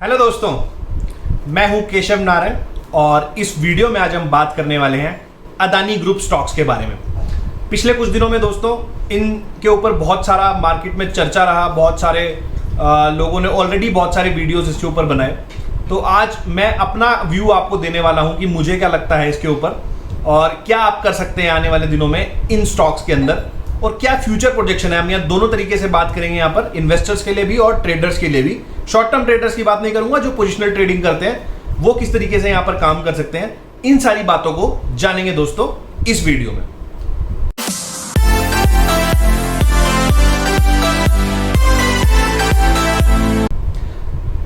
Hello दोस्तों, मैं हूं केशव नारायण और इस वीडियो में आज हम बात करने वाले हैं अदानी ग्रुप स्टॉक्स के बारे में। पिछले कुछ दिनों में दोस्तों इनके ऊपर बहुत सारा मार्केट में चर्चा रहा, बहुत सारे लोगों ने ऑलरेडी बहुत सारे वीडियोस इसके ऊपर बनाए। तो आज मैं अपना व्यू आपको देने वाला हूं कि मुझे क्या लगता है इसके ऊपर और क्या आप कर सकते हैं आने वाले दिनों में इन स्टॉक्स के अंदर और क्या फ्यूचर प्रोजेक्शन है। हम यहाँ दोनों तरीके से बात करेंगे, यहाँ पर इन्वेस्टर्स के लिए भी और ट्रेडर्स के लिए भी। शॉर्ट टर्म ट्रेडर्स की बात नहीं करूंगा, जो पोजिशनल ट्रेडिंग करते हैं वो किस तरीके से यहाँ पर काम कर सकते हैं। इन सारी बातों को जानेंगे दोस्तों इस वीडियो में।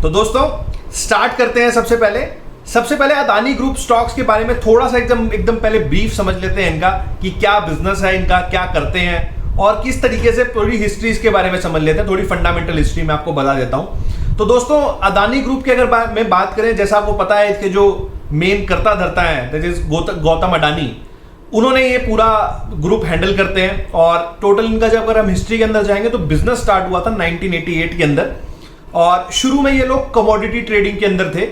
तो दोस्तों स्टार्ट करते हैं। सबसे पहले अदानी ग्रुप स्टॉक्स के बारे में थोड़ा सा एकदम पहले ब्रीफ समझ लेते हैं इनका कि क्या बिजनेस है इनका, क्या करते हैं और किस तरीके से पूरी हिस्ट्री इसके बारे में समझ लेते हैं। थोड़ी फंडामेंटल हिस्ट्री मैं आपको बता देता हूं। तो दोस्तों अदानी ग्रुप की अगर मैं बात करें, जैसा आपको पता है इसके जो मेन कर्ता धर्ता है दैट इज गौतम अडानी, उन्होंने ये पूरा ग्रुप हैंडल करते हैं। और टोटल इनका जब अगर हम हिस्ट्री के अंदर जाएंगे तो बिजनेस स्टार्ट हुआ था 1988 के अंदर और शुरू में ये लोग कमोडिटी ट्रेडिंग के अंदर थे,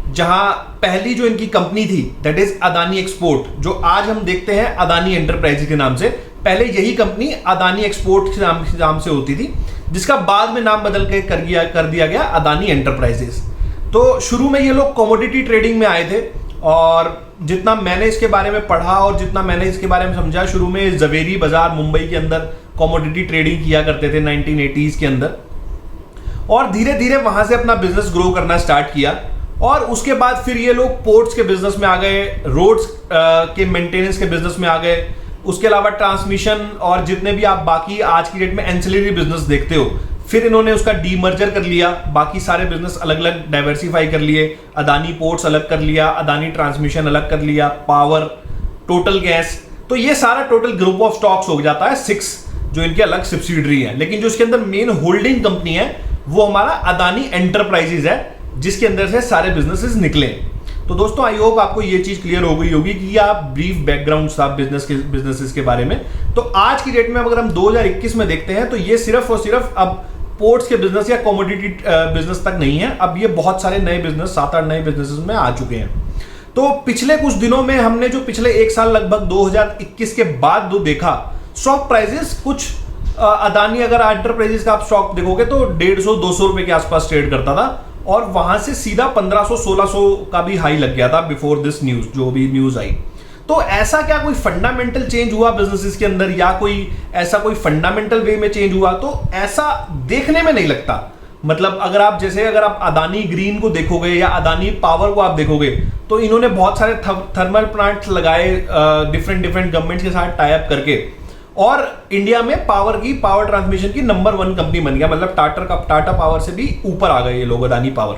जहां पहली जो इनकी कंपनी थी दैट इज अदानी एक्सपोर्ट, जो आज हम देखते हैं अदानी एंटरप्राइजेज के नाम से। पहले यही कंपनी अदानी एक्सपोर्ट के नाम से होती थी, जिसका बाद में नाम बदल के कर दिया गया अदानी एंटरप्राइजेस। तो शुरू में ये लोग कमोडिटी ट्रेडिंग में आए थे और जितना मैंने इसके बारे में पढ़ा और जितना मैंने इसके बारे में समझा, शुरू में जवेरी बाजार मुंबई के अंदर कमोडिटी ट्रेडिंग किया करते थे 1980s के अंदर और धीरे धीरे वहां से अपना बिजनेस ग्रो करना स्टार्ट किया। और उसके बाद फिर ये लोग पोर्ट्स के बिजनेस में आ गए, रोड्स के मेंटेनेंस के बिजनेस में आ गए, उसके अलावा ट्रांसमिशन और जितने भी आप बाकी आज की डेट में एंसिलरी बिजनेस देखते हो, फिर इन्होंने उसका डीमर्जर कर लिया, बाकी सारे बिजनेस अलग अलग डाइवर्सिफाई कर लिए। अदानी पोर्ट्स अलग कर लिया, अदानी ट्रांसमिशन अलग कर लिया, पावर, टोटल गैस। तो ये सारा टोटल ग्रुप ऑफ स्टॉक्स हो जाता है 6, जो इनके अलग सब्सिडरी है। लेकिन जो इसके अंदर मेन होल्डिंग कंपनी है वो हमारा अदानी एंटरप्राइजेज है, जिसके अंदर से सारे बिजनेसेस निकले। तो दोस्तों आई होप आपको ये चीज क्लियर हो गई होगी कि आप ब्रीफ बैकग्राउंड था बिजनेसेस के बारे में। तो आज की डेट में अगर हम 2021 में देखते हैं तो ये सिर्फ और सिर्फ अब पोर्ट्स के बिजनेस या कमोडिटी बिजनेस तक नहीं है, अब ये बहुत सारे नए बिजनेस 7-8 नए बिजनेसेस में आ चुके हैं। तो पिछले कुछ दिनों में हमने जो पिछले एक साल लगभग 2021 के बाद जो देखा, स्टॉक प्राइसेस कुछ अदानी अगर एंटरप्राइजेस का आप स्टॉक देखोगे तो 150-200 रुपए के आसपास ट्रेड करता था और वहां से सीधा 1500-1600 का भी हाई लग गया था बिफोर दिस न्यूज, जो भी न्यूज आई। तो ऐसा क्या कोई फंडामेंटल चेंज हुआ बिजनेसेस के अंदर या कोई ऐसा कोई फंडामेंटल वे में चेंज हुआ? तो ऐसा देखने में नहीं लगता। मतलब अगर आप अदानी ग्रीन को देखोगे या अदानी पावर को आप देखोगे तो इन्होंने बहुत सारे थर्मल प्लांट्स लगाए डिफरेंट गवर्नमेंट्स के साथ टाई अप करके और इंडिया में पावर ट्रांसमिशन की नंबर 1 कंपनी बन गया। मतलब टाटा पावर से भी ऊपर आ गए ये लोग, अदानी पावर।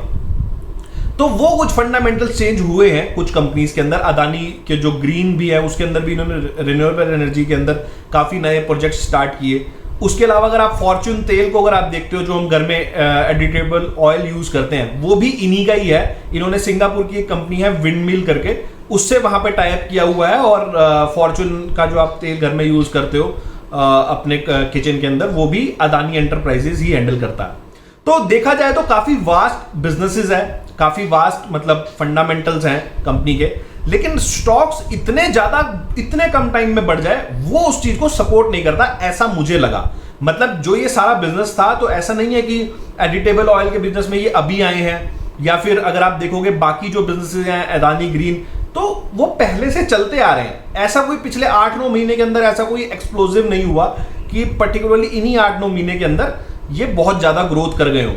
तो वो कुछ फंडामेंटल चेंज हुए हैं कुछ कंपनीज के अंदर। अदानी के जो ग्रीन भी है उसके अंदर भी इन्होंने रिन्यूएबल एनर्जी के अंदर काफी नए प्रोजेक्ट स्टार्ट किए। उसके अलावा अगर आप फॉर्च्यून तेल को अगर आप देखते हो, जो हम घर में एडिटेबल ऑयल यूज करते हैं, वो भी इन्हीं का ही है। इन्होंने सिंगापुर की एक कंपनी है विंडमिल करके, उससे वहां पे टाई अप किया हुआ है और फॉर्च्यून का जो आप तेल घर में यूज करते हो अपने किचन के अंदर, वो भी अदानी एंटरप्राइजेज ही हैंडल करता है। तो देखा जाए तो काफी वास्ट बिजनेसेस है, काफी वास्ट मतलब फंडामेंटल्स हैं कंपनी के, लेकिन स्टॉक्स इतने कम टाइम में बढ़ जाए वो उस चीज को सपोर्ट नहीं करता, ऐसा मुझे लगा। मतलब जो ये सारा बिजनेस था तो ऐसा नहीं है कि एडिटेबल ऑयल के बिजनेस में ये अभी आए हैं, या फिर अगर आप देखोगे बाकी जो बिजनेसेस हैं अदानी ग्रीन, तो वो पहले से चलते आ रहे हैं। ऐसा कोई पिछले 8-9 महीने के अंदर ऐसा कोई एक्सप्लोसिव नहीं हुआ कि पर्टिकुलरली इन्हीं 8-9 महीने के अंदर ये बहुत ज्यादा ग्रोथ कर गए हो।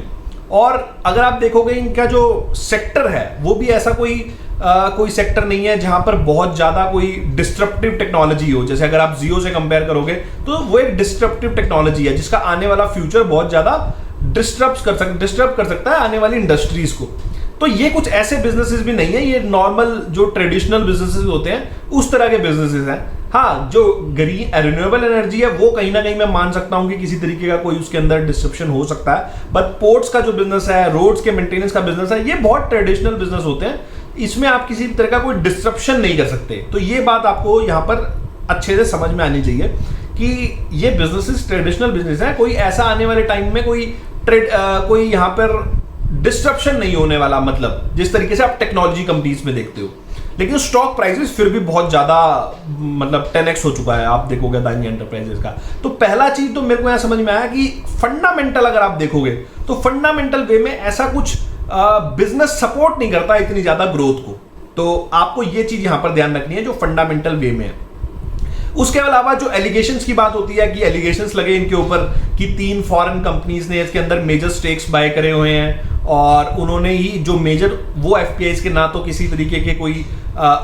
और अगर आप देखोगे इनका जो सेक्टर है वो भी ऐसा कोई सेक्टर नहीं है जहां पर बहुत ज्यादा कोई डिस्ट्रप्टिव टेक्नोलॉजी हो। जैसे अगर आप जियो से कंपेयर करोगे तो वो एक डिस्ट्रप्टिव टेक्नोलॉजी है जिसका आने वाला फ्यूचर बहुत ज्यादा डिस्टर्ब कर सकता है आने वाली इंडस्ट्रीज को। तो ये कुछ ऐसे बिजनेसेस भी नहीं है, ये नॉर्मल जो ट्रेडिशनल बिजनेसेस होते हैं उस तरह के बिजनेसेस हैं। हाँ, जो रिन्यूएबल एनर्जी है वो कहीं ना कहीं मैं मान सकता हूं कि किसी तरीके का कोई उसके अंदर डिस्ट्रप्शन हो सकता है, बट पोर्ट्स का जो बिजनेस है, रोड्स के मेंटेनेंस का बिजनेस है, ये बहुत ट्रेडिशनल बिजनेस होते हैं, इसमें आप किसी तरह का कोई डिस्ट्रप्शन नहीं कर सकते। तो ये बात आपको यहाँ पर अच्छे से समझ में आनी चाहिए कि ये बिजनेसेस ट्रेडिशनल बिजनेस है। कोई ऐसा आने वाले टाइम में कोई यहाँ पर डिस्ट्रप्शन नहीं होने वाला, मतलब जिस तरीके से आप टेक्नोलॉजी कंपनीज में देखते हो। लेकिन स्टॉक प्राइसेस फिर भी बहुत ज्यादा, मतलब 10x हो चुका है, आप देखोगे अदानी एंटरप्राइजेस का। तो पहला चीज तो मेरे को यहां समझ में आया कि फंडामेंटल अगर आप देखोगे तो फंडामेंटल वे में ऐसा कुछ बिजनेस सपोर्ट नहीं करता इतनी ज्यादा ग्रोथ को। तो आपको ये चीज यहां पर ध्यान रखनी है जो फंडामेंटल वे में है। उसके अलावा जो एलिगेशंस की बात होती है कि एलिगेशंस लगे इनके ऊपर कि 3 फॉरेन कंपनीज ने इसके अंदर मेजर स्टेक्स बाय करे हुए हैं, और उन्होंने ही जो मेजर वो एफपीआईज के ना तो किसी तरीके के कोई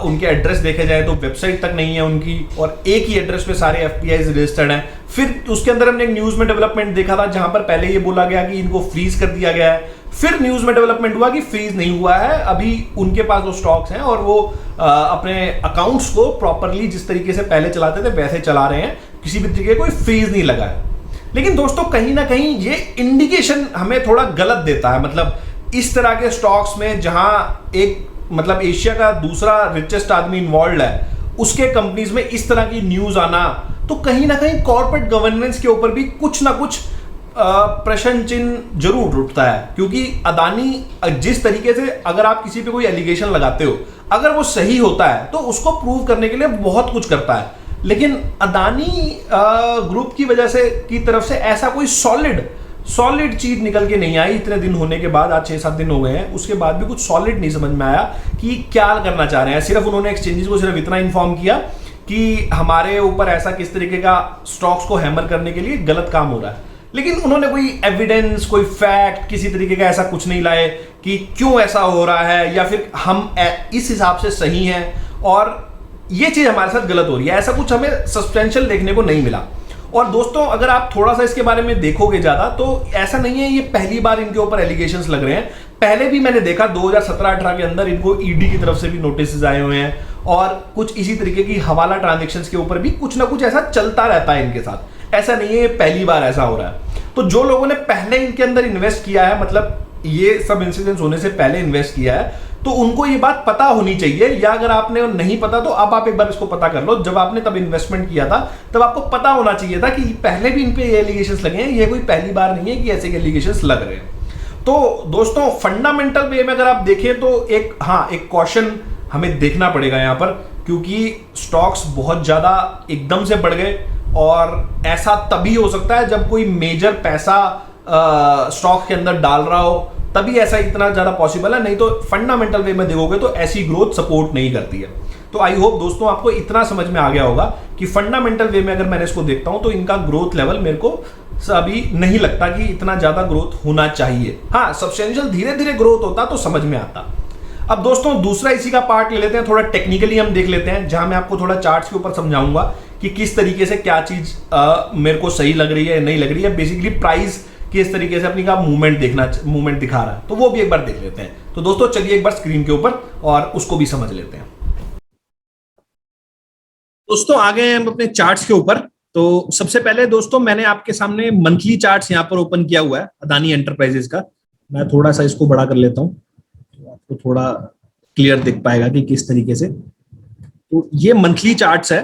उनके एड्रेस देखे जाए तो वेबसाइट तक नहीं है उनकी, और एक ही एड्रेस पे सारे एफपीआईज रजिस्टर्ड हैं। फिर उसके अंदर हमने एक न्यूज में डेवलपमेंट देखा था जहां पर पहले ये बोला गया कि इनको फ्रीज कर दिया गया है, फिर न्यूज में डेवलपमेंट हुआ कि फ्रीज नहीं हुआ है, अभी उनके पास वो स्टॉक्स हैं और वो अपने अकाउंट्स को प्रॉपरली जिस तरीके से पहले चलाते थे वैसे चला रहे हैं, किसी भी तरीके कोई फ्रीज नहीं लगा है। लेकिन दोस्तों कहीं ना कहीं ये इंडिकेशन हमें थोड़ा गलत देता है, मतलब इस तरह के स्टॉक्स में जहां एक मतलब एशिया का दूसरा रिचेस्ट आदमी इन्वॉल्व है, उसके कंपनीज में इस तरह की न्यूज आना, तो कहीं ना कहीं कॉर्पोरेट गवर्नेंस के ऊपर भी कुछ ना कुछ प्रश्न चिन्ह जरूर उठता है। क्योंकि अदानी जिस तरीके से अगर आप किसी पे कोई एलिगेशन लगाते हो, अगर वो सही होता है तो उसको प्रूव करने के लिए बहुत कुछ करता है। लेकिन अदानी ग्रुप की वजह से की तरफ से ऐसा कोई सॉलिड चीज निकल के नहीं आई इतने दिन होने के बाद। आज 6-7 दिन हो गए हैं, उसके बाद भी कुछ सॉलिड नहीं समझ में आया कि क्या करना चाह रहे हैं। सिर्फ उन्होंने एक्सचेंजेस को सिर्फ इतना इन्फॉर्म किया कि हमारे ऊपर ऐसा किस तरीके का स्टॉक्स को हैमर करने के लिए गलत काम हो रहा है, लेकिन उन्होंने कोई एविडेंस, कोई फैक्ट, किसी तरीके का ऐसा कुछ नहीं लाए कि क्यों ऐसा हो रहा है या फिर हम इस हिसाब से सही हैं और ये चीज हमारे साथ गलत हो रही है। ऐसा कुछ हमें सब्सटेंशियल देखने को नहीं मिला। और दोस्तों अगर आप थोड़ा सा इसके बारे में देखोगे ज्यादा, तो ऐसा नहीं है ये पहली बार इनके ऊपर एलिगेशंस लग रहे हैं। पहले भी मैंने देखा 2017-18 के अंदर इनको ईडी की तरफ से भी नोटिस आए हुए हैं, और कुछ इसी तरीके की हवाला ट्रांजेक्शंस के ऊपर भी कुछ ना कुछ ऐसा चलता रहता है इनके साथ। ऐसा नहीं है ये पहली बार ऐसा हो रहा है। तो जो लोगों ने पहले इनके अंदर इन्वेस्ट किया है, मतलब ये सब इंसिडेंट्स होने से पहले इन्वेस्ट किया है, तो उनको ये बात पता होनी चाहिए, या अगर आपने नहीं पता तो अब आप एक बार इसको पता कर लो। जब आपने तब इन्वेस्टमेंट किया था तब आपको पता होना चाहिए था कि पहले भी इन पे ये एलिगेशंस लगे हैं, ये कोई पहली बार नहीं है कि ऐसे एलिगेशंस लग रहे हैं। तो दोस्तों फंडामेंटल वे में अगर आप देखें तो एक कॉशन हमें देखना पड़ेगा यहां पर, क्योंकि स्टॉक्स बहुत ज्यादा एकदम से बढ़ गए, और ऐसा तभी हो सकता है जब कोई मेजर पैसा स्टॉक के अंदर डाल रहा हो, तभी ऐसा इतना ज्यादा पॉसिबल है, नहीं तो फंडामेंटल वे में देखोगे तो ऐसी ग्रोथ सपोर्ट नहीं करती है। तो आई होप दोस्तों आपको इतना समझ में आ गया होगा कि फंडामेंटल वे में अगर मैंने इसको देखता हूं तो इनका ग्रोथ लेवल मेरे को अभी नहीं लगता कि इतना ज्यादा ग्रोथ होना चाहिए। हाँ, सब्सटेंशियल धीरे धीरे ग्रोथ होता तो समझ में आता। अब दोस्तों दूसरा इसी का पार्ट ले लेते हैं, थोड़ा टेक्निकली हम देख लेते हैं, जहां मैं आपको थोड़ा चार्ट्स के ऊपर समझाऊंगा कि किस तरीके से क्या चीज मेरे को सही लग रही है नहीं लग रही है। बेसिकली प्राइस किस तरीके से अपनी का मूवमेंट दिखा रहा है, तो वो भी एक बार देख लेते हैं। तो दोस्तों चलिए एक बार स्क्रीन के ऊपर और उसको भी समझ लेते हैं। दोस्तों आ गए हम अपने चार्ट्स के ऊपर। तो सबसे पहले दोस्तों मैंने आपके सामने मंथली चार्ट्स यहाँ पर ओपन किया हुआ है अदानी एंटरप्राइजेस का। मैं थोड़ा सा इसको बड़ा कर लेता हूँ तो आपको थोड़ा क्लियर दिख पाएगा कि किस तरीके से। तो ये मंथली चार्ट्स है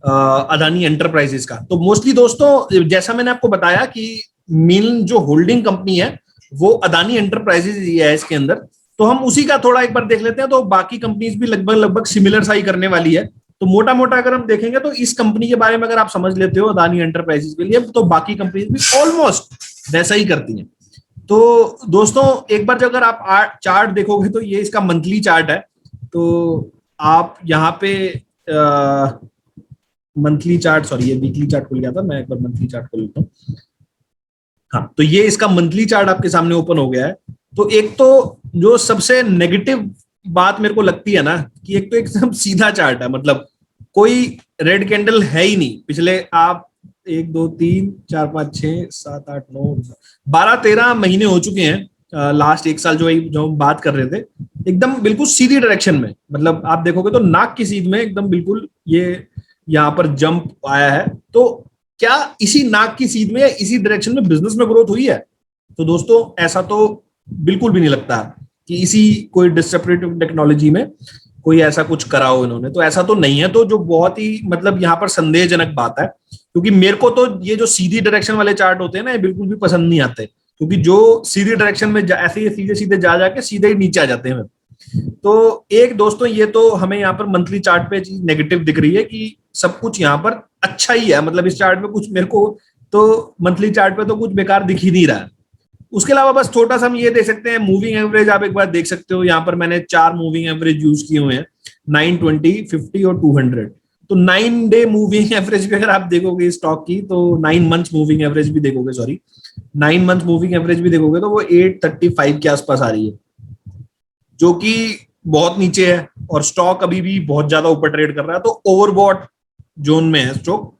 अदानी एंटरप्राइजेस का। तो मोस्टली दोस्तों जैसा मैंने आपको बताया कि मेन जो होल्डिंग कंपनी है वो अदानी एंटरप्राइजेस है इसके अंदर, तो हम उसी का थोड़ा एक बार देख लेते हैं। तो बाकी कंपनीज भी लगभग सिमिलर सा ही करने वाली है। तो मोटा मोटा अगर हम देखेंगे तो इस कंपनी के बारे में अगर आप समझ लेते हो अदानी एंटरप्राइजेस के लिए, तो बाकी कंपनीज भी ऑलमोस्ट वैसा ही करती हैं। तो दोस्तों एक बार जब अगर आप चार्ट देखोगे तो ये इसका मंथली चार्ट है। तो आप यहाँ पे मंथली चार्ट, सॉरी ये वीकली चार्ट खुल गया था, मैं एक बार मंथली चार्ट खोल लेता हूँ। हाँ, तो ये इसका मंथली चार्ट आपके सामने ओपन हो गया है। तो एक तो जो सबसे नेगेटिव बात मेरे को लगती है ना कि एक तो एकदम सीधा चार्ट है, मतलब कोई रेड कैंडल है ही नहीं। पिछले आप 1 2 3 4 5 6 7 8 9 12 13 महीने हो चुके हैं, लास्ट 1 साल जो हम बात कर रहे थे, एकदम बिल्कुल सीधी डायरेक्शन में। मतलब आप देखोगे तो नाक की सीध में एकदम बिल्कुल ये यहाँ पर जंप आया है। तो क्या इसी नाक की सीध में या इसी डायरेक्शन में बिजनेस में ग्रोथ हुई है? तो दोस्तों ऐसा तो बिल्कुल भी नहीं लगता कि इसी कोई डिस्ट्रप्टिव टेक्नोलॉजी में कोई ऐसा कुछ करा हो इन्होंने, तो ऐसा तो नहीं है। तो जो बहुत ही मतलब यहाँ पर संदेहजनक बात है, क्योंकि मेरे को तो ये जो सीधी डायरेक्शन वाले चार्ट होते हैं ना ये बिल्कुल भी पसंद नहीं आते। क्योंकि जो सीधी डायरेक्शन में ऐसे ही सीधे सीधे जा जाके सीधे ही नीचे आ जाते हैं। तो एक दोस्तों ये तो हमें यहाँ पर मंथली चार्ट पे चीज नेगेटिव दिख रही है कि सब कुछ यहाँ पर अच्छा ही है, मतलब इस चार्ट में कुछ मेरे को तो मंथली चार्ट पे तो कुछ बेकार दिख ही नहीं रहा है। उसके अलावा बस छोटा सा हम ये देख सकते हैं, मूविंग एवरेज आप एक बार देख सकते हो। यहाँ पर मैंने 4 मूविंग एवरेज यूज किए हुए हैं, 9, 20, 50 और 200। तो 9 डे मूविंग एवरेज भी अगर आप देखोगे स्टॉक की, तो 9 मंथ्स मूविंग एवरेज भी देखोगे, सॉरी 9 मंथ मूविंग एवरेज भी देखोगे, तो वो 835 के आसपास आ रही है, जो कि बहुत नीचे है। और स्टॉक अभी भी बहुत ज्यादा ऊपर ट्रेड कर रहा है, तो ओवरबॉट जोन में है स्टॉक।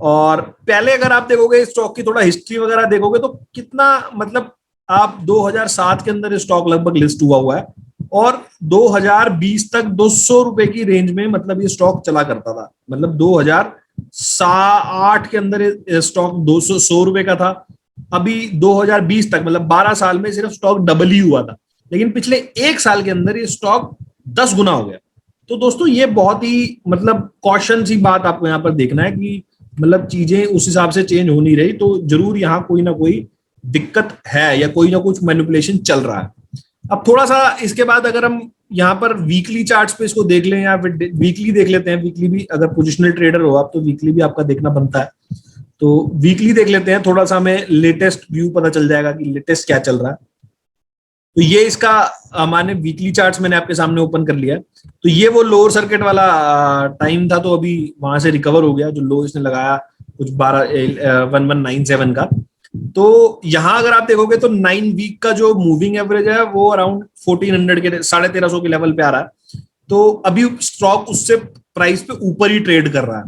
और पहले अगर आप देखोगे स्टॉक की थोड़ा हिस्ट्री वगैरह देखोगे, तो कितना मतलब आप 2007 के अंदर स्टॉक लगभग लिस्ट हुआ है, और 2020 तक 200 रुपए की रेंज में मतलब ये स्टॉक चला करता था। मतलब 2008 के अंदर स्टॉक 200 रुपए का था। अभी 2020 तक मतलब 12 साल में सिर्फ स्टॉक डबल ही हुआ था, लेकिन पिछले एक साल के अंदर ये स्टॉक 10 गुना हो गया। तो दोस्तों ये बहुत ही मतलब कॉशन सी बात आपको यहाँ पर देखना है कि मतलब चीजें उस हिसाब से चेंज हो नहीं रही, तो जरूर यहाँ कोई ना कोई दिक्कत है या कोई ना कुछ मैनिपुलेशन चल रहा है। अब थोड़ा सा इसके बाद अगर हम यहाँ पर वीकली चार्ट्स पे इसको देख लें या फिर वीकली देख लेते हैं, वीकली भी अगर पोजिशनल ट्रेडर हो आप तो वीकली भी आपका देखना बनता है। तो वीकली देख लेते हैं, थोड़ा सा हमें लेटेस्ट व्यू पता चल जाएगा कि लेटेस्ट क्या चल रहा है। तो ये इसका मैंने वीकली चार्ट्स मैंने आपके सामने ओपन कर लिया है। तो ये वो लोअर सर्किट वाला टाइम था, तो अभी वहां से रिकवर हो गया, जो लो इसने लगाया कुछ 1197 का। तो यहां अगर आप देखोगे तो 9 वीक का जो मूविंग एवरेज है वो अराउंड 1400 के 1350 के लेवल पे आ रहा है। तो अभी स्टॉक उससे प्राइस पे ऊपर ही ट्रेड कर रहा है।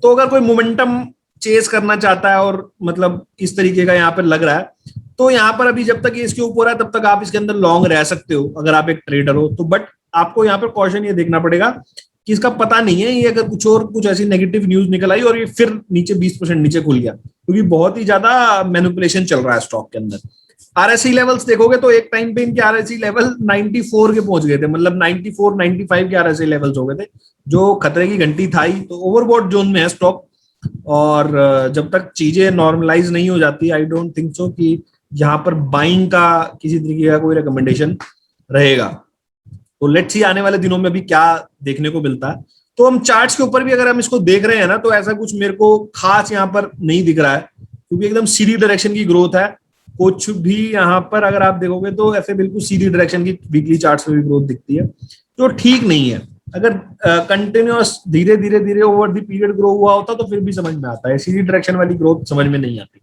तो अगर कोई मोमेंटम चेस करना चाहता है और मतलब इस तरीके का यहाँ पर लग रहा है, तो यहाँ पर अभी जब तक ये इसके ऊपर है तब तक आप इसके अंदर लॉन्ग रह सकते हो अगर आप एक ट्रेडर हो तो। बट आपको यहाँ पर कॉशन ये देखना पड़ेगा कि इसका पता नहीं है ये अगर कुछ ऐसी नेगेटिव न्यूज निकल आई और ये फिर नीचे 20% नीचे खुल गया, क्योंकि बहुत ही ज्यादा मैनिपुलेशन चल रहा है स्टॉक के अंदर। आरएससी लेवल्स देखोगे तो एक टाइम पे इनके आरएससी लेवल 94 के पहुंच गए थे, मतलब 94 95 के आरएससी लेवल्स हो गए थे, जो खतरे की घंटी था ही। तो ओवरबॉट जोन में है स्टॉक, और जब तक चीजें नॉर्मलाइज नहीं हो जाती आई डोंट थिंक सो कि यहाँ पर बाइंग का किसी तरीके का कोई रिकमेंडेशन रहेगा। तो लेट्स सी आने वाले दिनों में भी क्या देखने को मिलता है। तो हम चार्ट्स के ऊपर भी अगर हम इसको देख रहे हैं ना, तो ऐसा कुछ मेरे को खास यहाँ पर नहीं दिख रहा है, क्योंकि एकदम सीधी डायरेक्शन की ग्रोथ है। कुछ भी यहाँ पर अगर आप देखोगे तो ऐसे बिल्कुल सीधी डायरेक्शन की वीकली चार्ट्स में भी ग्रोथ दिखती है, जो ठीक नहीं है। अगर कंटिन्यूअस धीरे धीरे धीरे ओवर द पीरियड ग्रो हुआ होता तो फिर भी समझ में आता है, सीधी डायरेक्शन वाली ग्रोथ समझ में नहीं आती।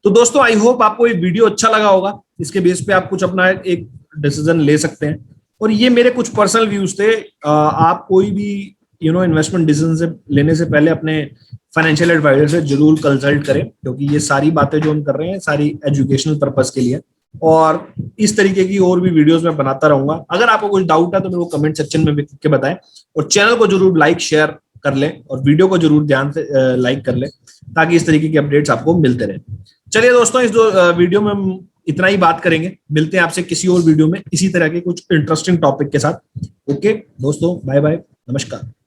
तो दोस्तों आई होप आपको ये वीडियो अच्छा लगा होगा, इसके बेस पे आप कुछ अपना एक डिसीजन ले सकते हैं। और ये मेरे कुछ पर्सनल व्यूज थे। आप कोई भी इन्वेस्टमेंट डिसीजन से लेने से पहले अपने फाइनेंशियल एडवाइजर से जरूर कंसल्ट करें, क्योंकि ये सारी बातें जो हम कर रहे हैं सारी एजुकेशनल पर्पस के लिए। और इस तरीके की और भी वीडियोस मैं बनाता रहूंगा। अगर आपको कुछ डाउट है तो मेरे को कमेंट सेक्शन में लिख के बताएं, और चैनल को जरूर लाइक शेयर कर लें और वीडियो को जरूर ध्यान से लाइक कर लें, ताकि इस तरीके की अपडेट्स आपको मिलते रहे। चलिए दोस्तों, इस वीडियो में हम इतना ही बात करेंगे। मिलते हैं आपसे किसी और वीडियो में इसी तरह के कुछ इंटरेस्टिंग टॉपिक के साथ। ओके दोस्तों, बाय बाय, नमस्कार।